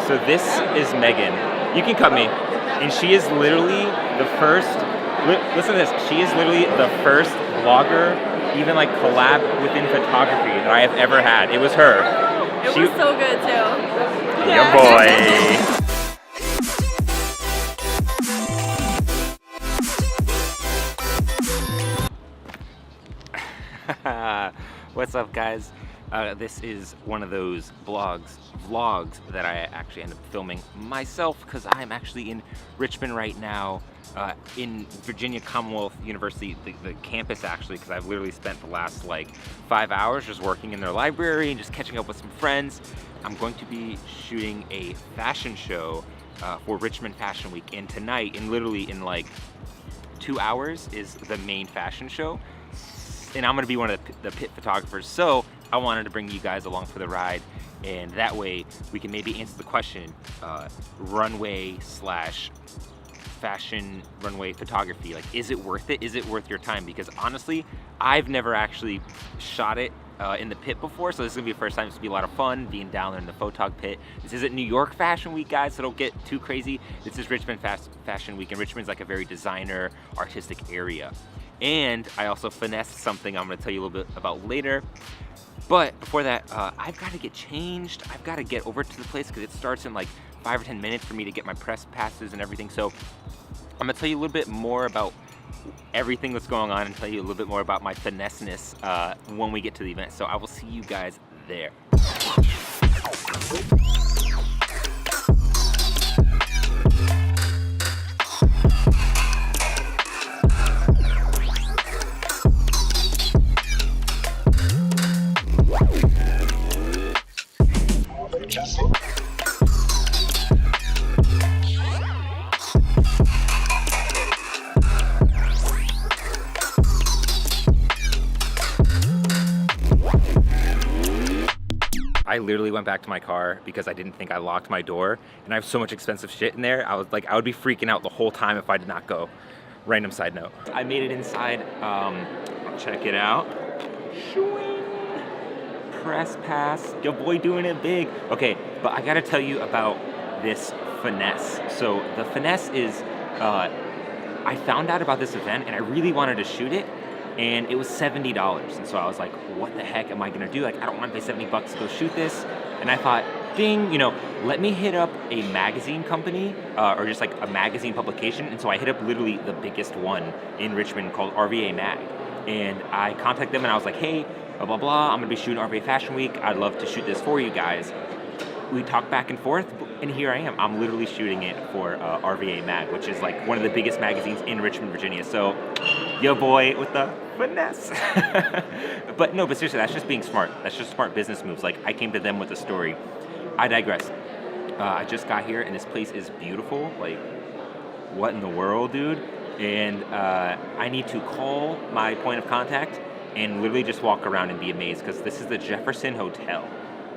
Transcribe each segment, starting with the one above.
So this is Megan. You can cut me. And she is literally the first, listen to this, she is literally the first vlogger, even like collab within photography that I have ever had. It was her. It was so good too. Yeah, boy. What's up, guys? This is one of those vlogs that I actually end up filming myself because I'm actually in Richmond right now, in Virginia Commonwealth University, the campus actually, because I've literally spent the last like 5 hours just working in their library and just catching up with some friends. I'm going to be shooting a fashion show for Richmond Fashion Week, and tonight, and literally in like 2 hours, is the main fashion show. And I'm gonna be one of the pit photographers, so I wanted to bring you guys along for the ride, and that way we can maybe answer the question, runway slash fashion runway photography, like, is it worth it? Is it worth your time? Because honestly, I've never actually shot it in the pit before, so this is gonna be the first time. It's gonna be a lot of fun being down there in the photog pit. This isn't New York Fashion Week, guys, so don't get too crazy. This is Richmond Fashion Week, and Richmond's like a very designer, artistic area. And I also finessed something I'm gonna tell you a little bit about later. But before that, I've gotta get changed. I've gotta get over to the place because it starts in like 5 or 10 minutes for me to get my press passes and everything. So I'm gonna tell you a little bit more about everything that's going on and tell you a little bit more about my finesse-ness when we get to the event. So I will see you guys there. I literally went back to my car because I didn't think I locked my door, and I have so much expensive shit in there. I was like, I would be freaking out the whole time if I did not go. Random side note. I made it inside. Check it out. Press pass. Your boy doing it big. Okay, but I gotta tell you about this finesse. So the finesse is, I found out about this event and I really wanted to shoot it, and it was $70. And so I was like, what the heck am I gonna do? Like, I don't wanna pay 70 bucks to go shoot this. And I thought, ding, you know, let me hit up a magazine company, or just like a magazine publication. And so I hit up literally the biggest one in Richmond called RVA Mag. And I contacted them and I was like, hey, blah, blah, blah, I'm gonna be shooting RVA Fashion Week. I'd love to shoot this for you guys. We talked back and forth, and here I am. I'm literally shooting it for RVA Mag, which is like one of the biggest magazines in Richmond, Virginia. So, yo boy with the finesse. But seriously, that's just being smart. That's just smart business moves. Like, I came to them with a story. I digress. I just got here, and this place is beautiful. Like, what in the world, dude? And I need to call my point of contact and literally just walk around and be amazed, because this is the Jefferson Hotel.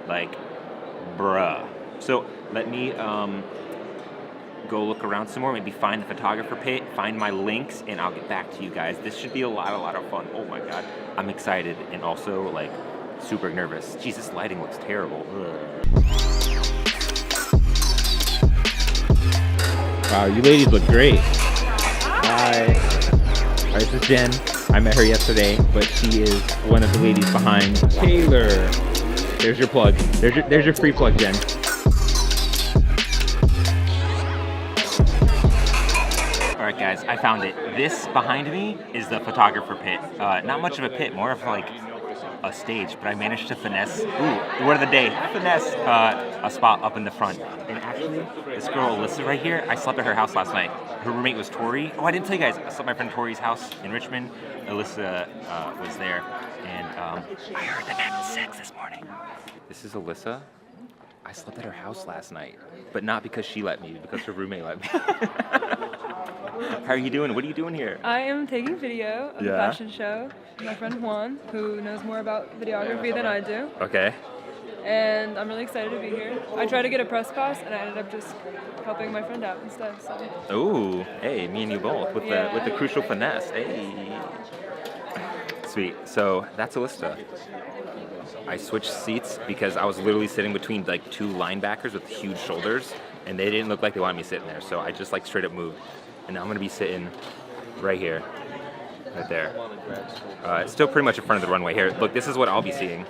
Like, bruh. So let me go look around some more, maybe find the photographer pit, find my links, and I'll get back to you guys. This should be a lot of fun. Oh my God. I'm excited and also like super nervous. Jesus, lighting looks terrible. Ugh. Wow, you ladies look great. Hi. Alright, this is Jen. I met her yesterday, but she is one of the ladies behind Taylor. There's your plug. There's your free plug, Jen. Alright guys, I found it. This behind me is the photographer pit. Not much of a pit, more of like a stage, but I managed to finesse, word of the day, finesse a spot up in the front. And actually, this girl, Alyssa right here, I slept at her house last night. Her roommate was Tori. Oh, I didn't tell you guys, I slept at my friend Tori's house in Richmond. Alyssa was there, and I heard them having sex this morning. This is Alyssa. I slept at her house last night, but not because she let me, because her roommate let me. How are you doing? What are you doing here? I am taking video of a fashion show with my friend Juan, who knows more about videography than I do. Okay. And I'm really excited to be here. I tried to get a press pass, and I ended up just helping my friend out instead. So. Ooh, hey, me and you both with the crucial finesse. Hey. Sweet. So that's Alyssa. I switched seats because I was literally sitting between like two linebackers with huge shoulders, and they didn't look like they wanted me sitting there. So I just like straight up moved, and now I'm gonna be sitting right here, right there. It's still pretty much in front of the runway here. Look, this is what I'll be seeing.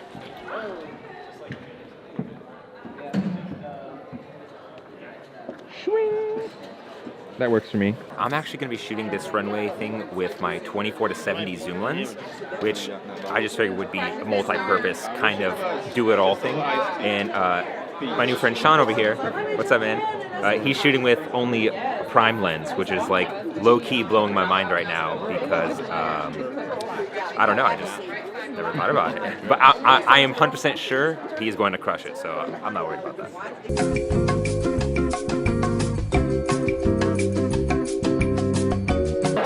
That works for me. I'm actually going to be shooting this runway thing with my 24-70 zoom lens, which I just figured would be a multi-purpose kind of do-it-all thing. And my new friend Sean over here, what's up, man? He's shooting with only a prime lens, which is like low-key blowing my mind right now because I don't know, I just never thought about it. But I am 100% sure he is going to crush it, so I'm not worried about that.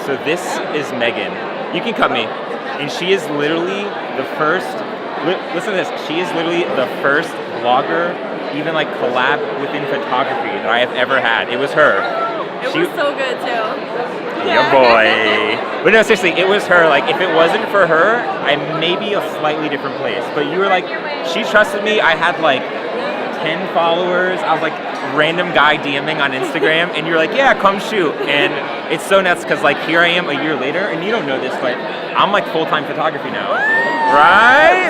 So this is Megan. You can cut me. And she is literally the first, listen to this, she is literally the first vlogger, even like collab within photography that I have ever had. It was her. It was so good too. Yeah, boy. But no, seriously, it was her. Like, if it wasn't for her, I may be a slightly different place. But you were like, she trusted me. I had like 10 followers. I was like random guy DMing on Instagram, and you're like, yeah, come shoot. And it's so nuts because like here I am a year later, and you don't know this, but I'm like full-time photography now, right?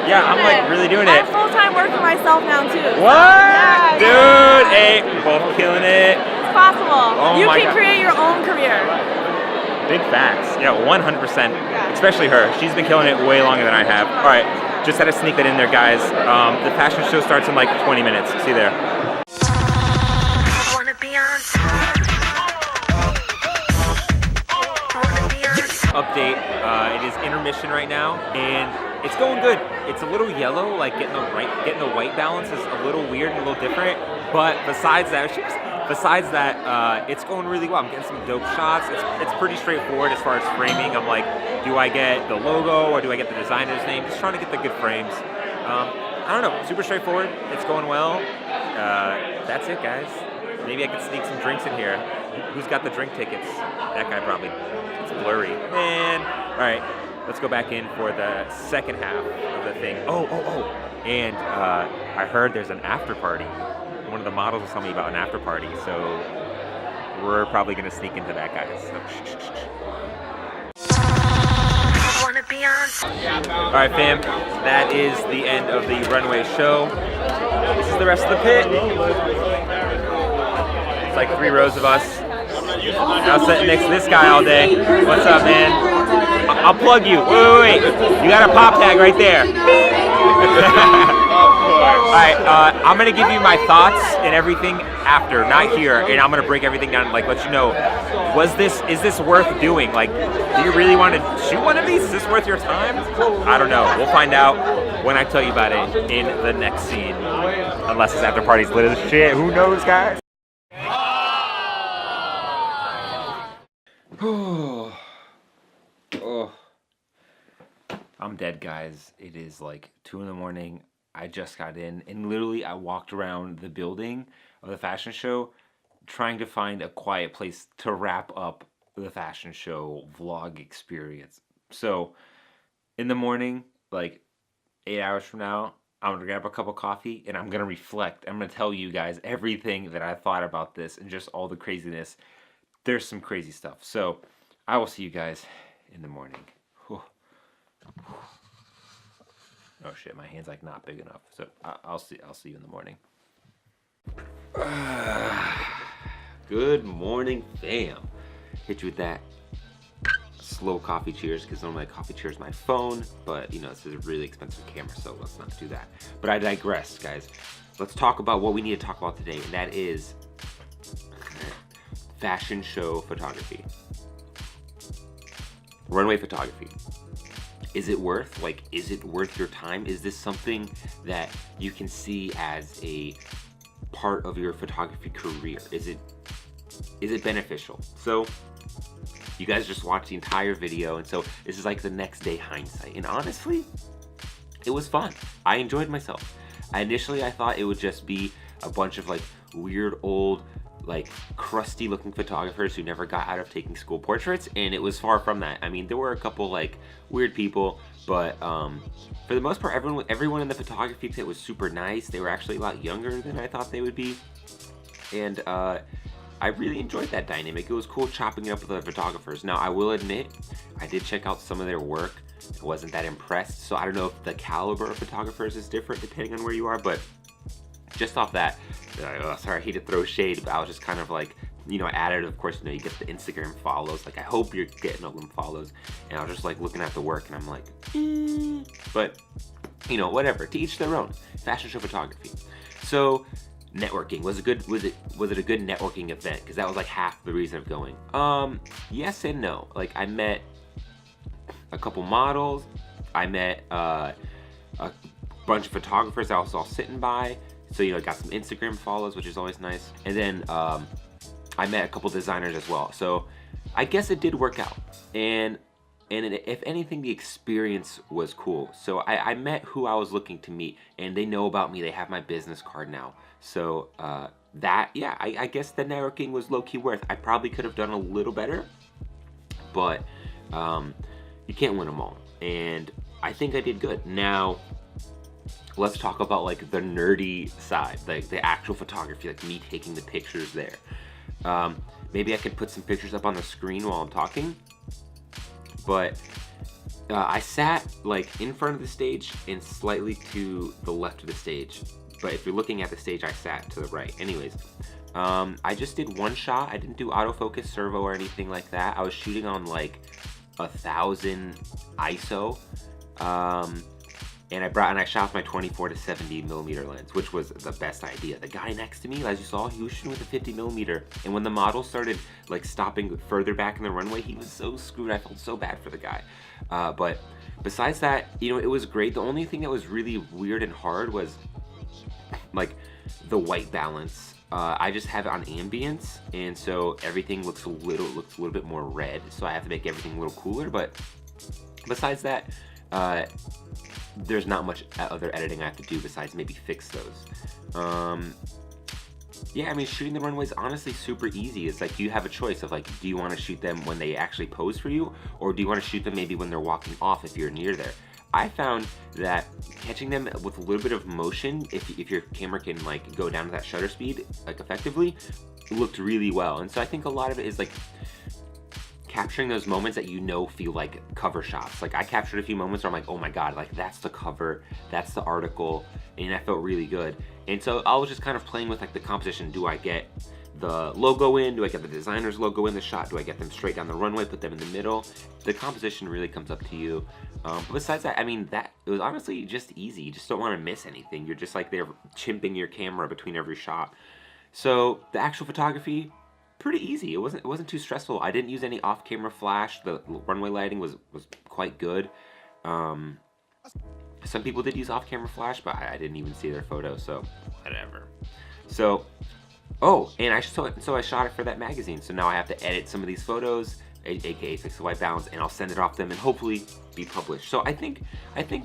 Yeah, I'm like really doing it. I full-time work for myself now too. What? Dude, hey, both killing it. It's possible. Oh you my can God. create your own career. Big facts. Yeah, 100%. Especially her. She's been killing it way longer than I have. All right, just had to sneak that in there, guys. The fashion show starts in like 20 minutes. See you there. Update, it is intermission right now, and it's going good. It's a little yellow, like getting the white balance is a little weird and a little different, but besides that, it's going really well. I'm getting some dope shots. It's pretty straightforward as far as framing. I'm like, do I get the logo or do I get the designer's name? Just trying to get the good frames. I don't know, super straightforward. It's going well. That's it, guys. Maybe I could sneak some drinks in here. Who's got the drink tickets? That guy probably. It's blurry. Man. All right, let's go back in for the second half of the thing. Oh. And I heard there's an after party. One of the models was telling me about an after party, so we're probably gonna sneak into that, guys. So, All right, fam, that is the end of the runway show. This is the rest of the pit. It's like 3 rows of us. I was sitting next to this guy all day. What's up, man? I'll plug you. Wait. You got a pop tag right there. Alright, I'm gonna give you my thoughts and everything after, not here, and I'm gonna break everything down and like let you know, is this worth doing? Like, do you really want to shoot one of these? Is this worth your time? I don't know. We'll find out when I tell you about it in the next scene. Unless this after party's lit as shit. Who knows, guys? I'm dead, guys. It is like 2 in the morning. I just got in, and literally I walked around the building of the fashion show trying to find a quiet place to wrap up the fashion show vlog experience. So in the morning, like 8 hours from now, I'm gonna grab a cup of coffee and I'm gonna reflect. I'm gonna tell you guys everything that I thought about this and just all the craziness. There's some crazy stuff. So I will see you guys in the morning. Whew. Oh shit, my hand's like not big enough. So I'll see you in the morning. Good morning, fam. Hit you with that slow coffee cheers, because normally coffee cheers my phone, but you know, this is a really expensive camera, so let's not do that. But I digress, guys. Let's talk about what we need to talk about today, and that is fashion show photography. Runway photography. Is it worth your time? Is this something that you can see as a part of your photography career? Is it beneficial? So you guys just watched the entire video, and so this is like the next day hindsight. And honestly, it was fun. I enjoyed myself. Initially I thought it would just be a bunch of like weird old like crusty looking photographers who never got out of taking school portraits, and it was far from that. I mean, there were a couple like weird people, but for the most part, everyone in the photography pit was super nice. They were actually a lot younger than I thought they would be, and I really enjoyed that dynamic. It was cool chopping it up with other photographers. Now, I will admit, I did check out some of their work. I wasn't that impressed, so I don't know if the caliber of photographers is different depending on where you are, but just off that, sorry, I hate to throw shade, but I was just kind of like, you know, I added, of course, you know, you get the Instagram follows. Like, I hope you're getting all them follows. And I was just like looking at the work, and I'm like, but, you know, whatever. To each their own. Fashion show photography. So, networking was it a good networking event? Because that was like half the reason of going. Yes and no. Like, I met a couple models. I met a bunch of photographers I was all sitting by. So, you know, got some Instagram follows, which is always nice. And then I met a couple designers as well. So I guess it did work out. And if anything, the experience was cool. So I met who I was looking to meet, and they know about me. They have my business card now. So I guess the networking was low-key worth. I probably could have done a little better, but you can't win them all. And I think I did good. Now, let's talk about like the nerdy side, like the actual photography, like me taking the pictures there. Maybe I could put some pictures up on the screen while I'm talking, but I sat like in front of the stage and slightly to the left of the stage. But if you're looking at the stage, I sat to the right. Anyways, I just did one shot. I didn't do autofocus, servo, or anything like that. I was shooting on like 1000 ISO. And I shot with my 24 to 70 millimeter lens, which was the best idea. The guy next to me, as you saw, he was shooting with a 50 millimeter. And when the model started like stopping further back in the runway, he was so screwed. I felt so bad for the guy. But besides that, you know, it was great. The only thing that was really weird and hard was like the white balance. I just have it on ambience, and so everything looks a little bit more red. So I have to make everything a little cooler. But besides that, there's not much other editing I have to do besides maybe fix those. Yeah, I mean, shooting the runway is honestly super easy. It's like you have a choice of like, do you want to shoot them when they actually pose for you, or do you want to shoot them maybe when they're walking off if you're near there? I found that catching them with a little bit of motion, if your camera can like go down to that shutter speed like effectively, looked really well. And so I think a lot of it is like capturing those moments that you know feel like cover shots. Like I captured a few moments where I'm like, oh my god, like that's the cover, that's the article, and I felt really good. And so I was just kind of playing with like the composition. Do I get the logo in? Do I get the designer's logo in the shot? Do I get them straight down the runway, put them in the middle? The composition really comes up to you. But besides that, I mean, that it was honestly just easy. You just don't want to miss anything. You're just like there chimping your camera between every shot. So the actual photography, pretty easy. It wasn't too stressful. I didn't use any off-camera flash. The runway lighting was quite good. Some people did use off-camera flash, but I didn't even see their photo, so whatever. So, oh, and I shot it for that magazine. So now I have to edit some of these photos, aka fix the white balance, and I'll send it off them and hopefully be published. So I think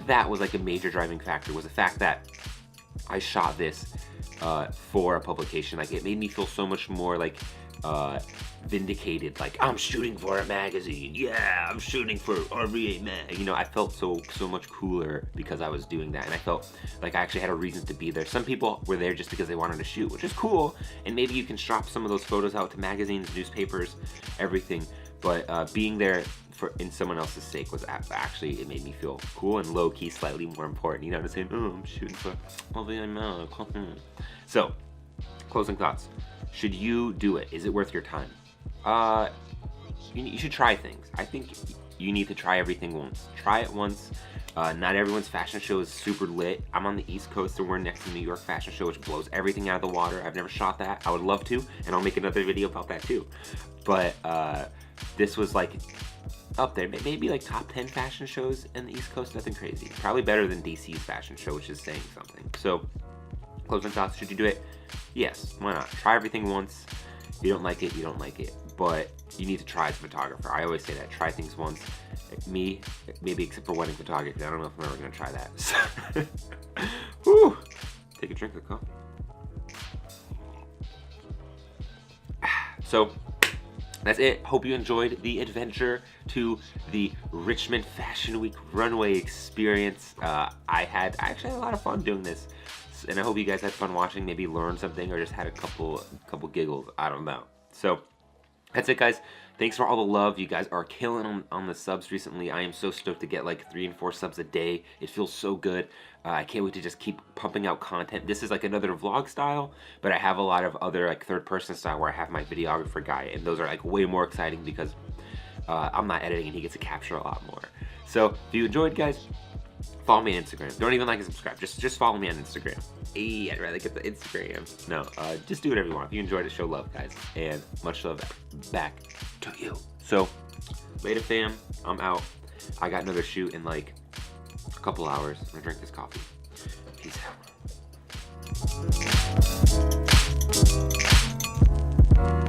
that was like a major driving factor, was the fact that I shot this for a publication. Like it made me feel so much more like vindicated, like I'm shooting for a magazine. Yeah, I'm shooting for RVA Mag. You know, I felt so much cooler because I was doing that, and I felt like I actually had a reason to be there. Some people were there just because they wanted to shoot, which is cool, and maybe you can shop some of those photos out to magazines, newspapers, everything. But being there in someone else's sake was actually, it made me feel cool and low-key slightly more important. You know what I'm saying? Oh, I'm shooting for RVA Mag. So, closing thoughts. Should you do it? Is it worth your time? You should try things. I think you need to try everything once. Try it once. Not everyone's fashion show is super lit. I'm on the East Coast, and we're next to New York Fashion Show, which blows everything out of the water. I've never shot that. I would love to, and I'll make another video about that too. But this was like up there. Maybe like top 10 fashion shows in the East Coast. Nothing crazy. Probably better than DC's fashion show, which is saying something. So, closing thoughts. Should you do it? Yes, why not? Try everything once. If you don't like it, you don't like it. But you need to try as a photographer. I always say that. Try things once. Me, maybe except for wedding photography. I don't know if I'm ever going to try that. Whew. Take a drink of coffee. So that's it. Hope you enjoyed the adventure to the Richmond Fashion Week runway experience. I actually had a lot of fun doing this, and I hope you guys had fun watching, maybe learned something, or just had a couple giggles. I don't know. So that's it, guys. Thanks for all the love. You guys are killing on the subs recently. I am so stoked to get like 3 and 4 subs a day. It feels so good. I can't wait to just keep pumping out content. This is like another vlog style, but I have a lot of other like third-person style where I have my videographer guy, and those are like way more exciting because I'm not editing and he gets to capture a lot more. So if you enjoyed, guys, follow me on Instagram. Don't even like and subscribe. Just follow me on Instagram. Hey, I'd rather get the Instagram. No, just do whatever you want. If you enjoyed it, show love, guys. And much love back to you. So, later, fam. I'm out. I got another shoot in like a couple hours. I'm gonna drink this coffee. Peace out.